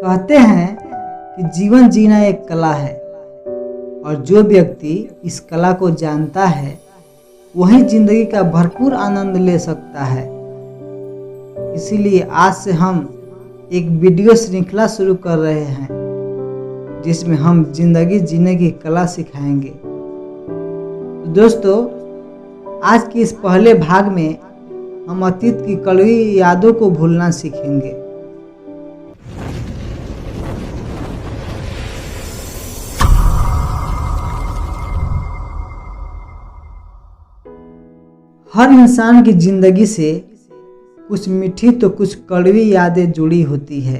कहते हैं कि जीवन जीना एक कला है और जो व्यक्ति इस कला को जानता है वही जिंदगी का भरपूर आनंद ले सकता है। इसीलिए आज से हम एक वीडियो श्रृंखला शुरू कर रहे हैं जिसमें हम जिंदगी जीने की कला सिखाएंगे। तो दोस्तों, आज के इस पहले भाग में हम अतीत की कड़वी यादों को भूलना सीखेंगे। हर इंसान की जिंदगी से कुछ मीठी तो कुछ कड़वी यादें जुड़ी होती है।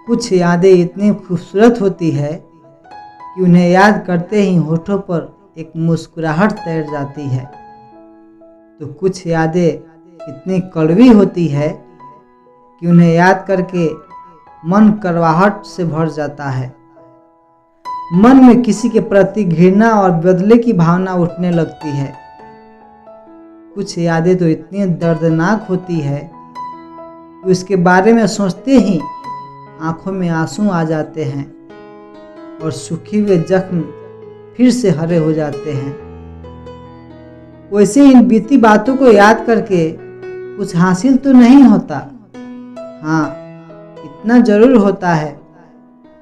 कुछ यादें इतनी खूबसूरत होती है कि उन्हें याद करते ही होठों पर एक मुस्कुराहट तैर जाती है, तो कुछ यादें इतनी कड़वी होती है कि उन्हें याद करके मन कड़वाहट से भर जाता है। मन में किसी के प्रति घृणा और बदले की भावना उठने लगती है। कुछ यादें तो इतनी दर्दनाक होती है कि उसके बारे में सोचते ही आंखों में आंसू आ जाते हैं और सूखे हुए जख्म फिर से हरे हो जाते हैं। वैसे इन बीती बातों को याद करके कुछ हासिल तो नहीं होता, हाँ इतना जरूर होता है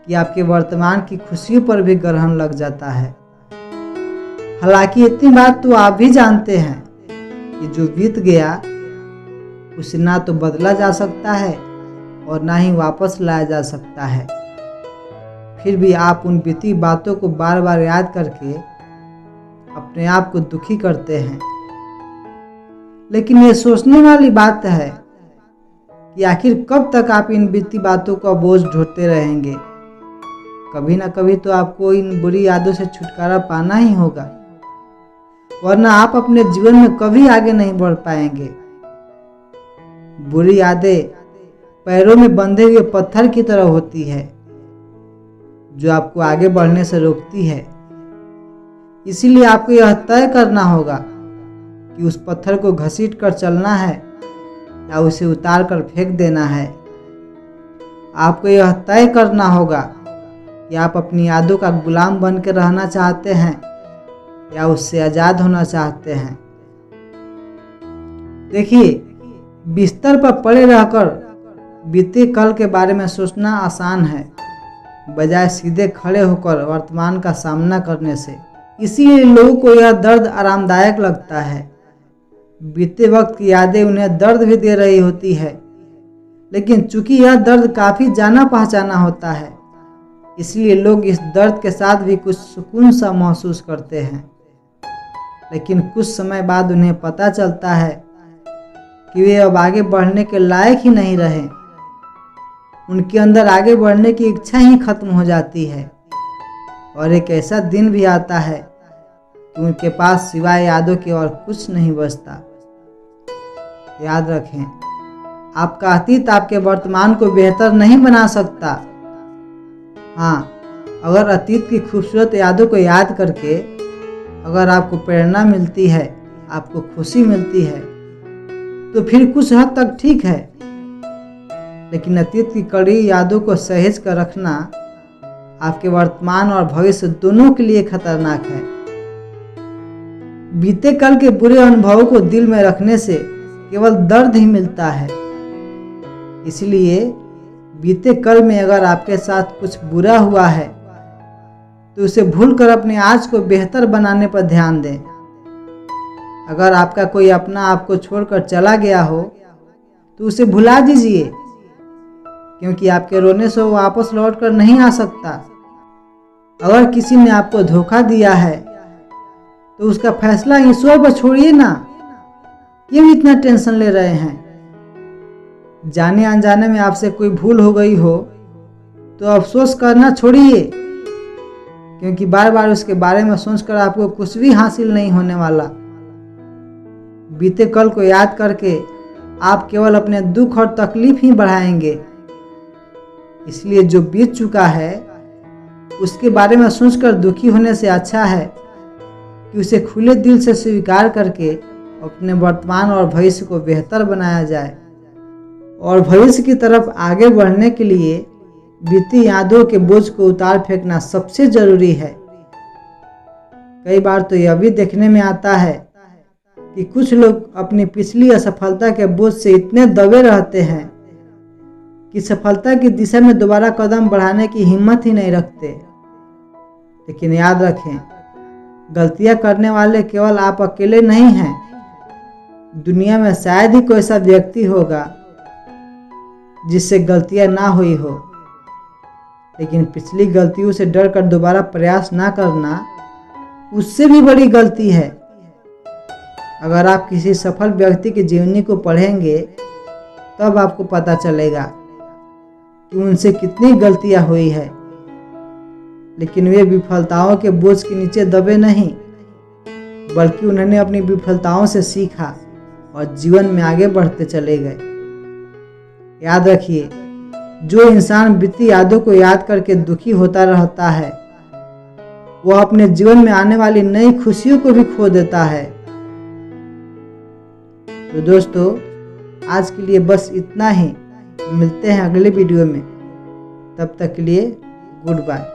कि आपके वर्तमान की खुशियों पर भी ग्रहण लग जाता है। हालांकि इतनी बात तो आप भी जानते हैं कि जो बीत गया उसे ना तो बदला जा सकता है और ना ही वापस लाया जा सकता है। फिर भी आप उन बीती बातों को बार बार याद करके अपने आप को दुखी करते हैं। लेकिन ये सोचने वाली बात है कि आखिर कब तक आप इन बीती बातों का बोझ ढोते रहेंगे। कभी ना कभी तो आपको इन बुरी यादों से छुटकारा पाना ही होगा, वरना आप अपने जीवन में कभी आगे नहीं बढ़ पाएंगे। बुरी यादें पैरों में बंधे हुए पत्थर की तरह होती है जो आपको आगे बढ़ने से रोकती है। इसीलिए आपको यह तय करना होगा कि उस पत्थर को घसीट कर चलना है या उसे उतार कर फेंक देना है। आपको यह तय करना होगा कि आप अपनी यादों का गुलाम बन के रहना चाहते हैं या उससे आजाद होना चाहते हैं। देखिए, बिस्तर पर पड़े रहकर बीते कल के बारे में सोचना आसान है, बजाय सीधे खड़े होकर वर्तमान का सामना करने से। इसीलिए लोगों को यह दर्द आरामदायक लगता है। बीते वक्त की यादें उन्हें दर्द भी दे रही होती है, लेकिन चूंकि यह दर्द काफी जाना पहचाना होता है, इसलिए लोग इस दर्द के साथ भी कुछ सुकून सा महसूस करते हैं। लेकिन कुछ समय बाद उन्हें पता चलता है कि वे अब आगे बढ़ने के लायक ही नहीं रहे। उनके अंदर आगे बढ़ने की इच्छा ही खत्म हो जाती है और एक ऐसा दिन भी आता है कि उनके पास सिवाय यादों के और कुछ नहीं बचता। याद रखें, आपका अतीत आपके वर्तमान को बेहतर नहीं बना सकता। हाँ, अगर अतीत की खूबसूरत यादों को याद करके अगर आपको प्रेरणा मिलती है, आपको खुशी मिलती है, तो फिर कुछ हद तक ठीक है। लेकिन अतीत की कड़ी यादों को सहेज कर रखना आपके वर्तमान और भविष्य दोनों के लिए खतरनाक है। बीते कल के बुरे अनुभवों को दिल में रखने से केवल दर्द ही मिलता है। इसलिए बीते कल में अगर आपके साथ कुछ बुरा हुआ है तो उसे भूलकर अपने आज को बेहतर बनाने पर ध्यान दें। अगर आपका कोई अपना आपको छोड़कर चला गया हो तो उसे भुला दीजिए, क्योंकि आपके रोने से वो वापस लौट कर नहीं आ सकता। अगर किसी ने आपको धोखा दिया है तो उसका फैसला ईश्वर पर छोड़िए ना। क्यों इतना टेंशन ले रहे हैं? जाने अनजाने में आपसे कोई भूल हो गई हो तो अफसोस करना छोड़िए, क्योंकि बार बार उसके बारे में सोचकर आपको कुछ भी हासिल नहीं होने वाला। बीते कल को याद करके आप केवल अपने दुख और तकलीफ ही बढ़ाएंगे। इसलिए जो बीत चुका है उसके बारे में सोचकर दुखी होने से अच्छा है कि उसे खुले दिल से स्वीकार करके अपने वर्तमान और भविष्य को बेहतर बनाया जाए। और भविष्य की तरफ आगे बढ़ने के लिए बीती यादों के बोझ को उतार फेंकना सबसे जरूरी है। कई बार तो यह भी देखने में आता है कि कुछ लोग अपनी पिछली असफलता के बोझ से इतने दबे रहते हैं कि सफलता की दिशा में दोबारा कदम बढ़ाने की हिम्मत ही नहीं रखते। लेकिन याद रखें, गलतियां करने वाले केवल आप अकेले नहीं हैं। दुनिया में शायद ही कोई ऐसा व्यक्ति होगा जिससे गलतियां ना हुई हो, लेकिन पिछली गलतियों से डर कर दोबारा प्रयास ना करना उससे भी बड़ी गलती है। अगर आप किसी सफल व्यक्ति की जीवनी को पढ़ेंगे तब आपको पता चलेगा कि उनसे कितनी गलतियां हुई है, लेकिन वे विफलताओं के बोझ के नीचे दबे नहीं, बल्कि उन्होंने अपनी विफलताओं से सीखा और जीवन में आगे बढ़ते चले गए। याद रखिए, जो इंसान बीती यादों को याद करके दुखी होता रहता है, वह अपने जीवन में आने वाली नई खुशियों को भी खो देता है। तो दोस्तों, आज के लिए बस इतना ही। मिलते हैं अगले वीडियो में। तब तक के लिए गुड बाय।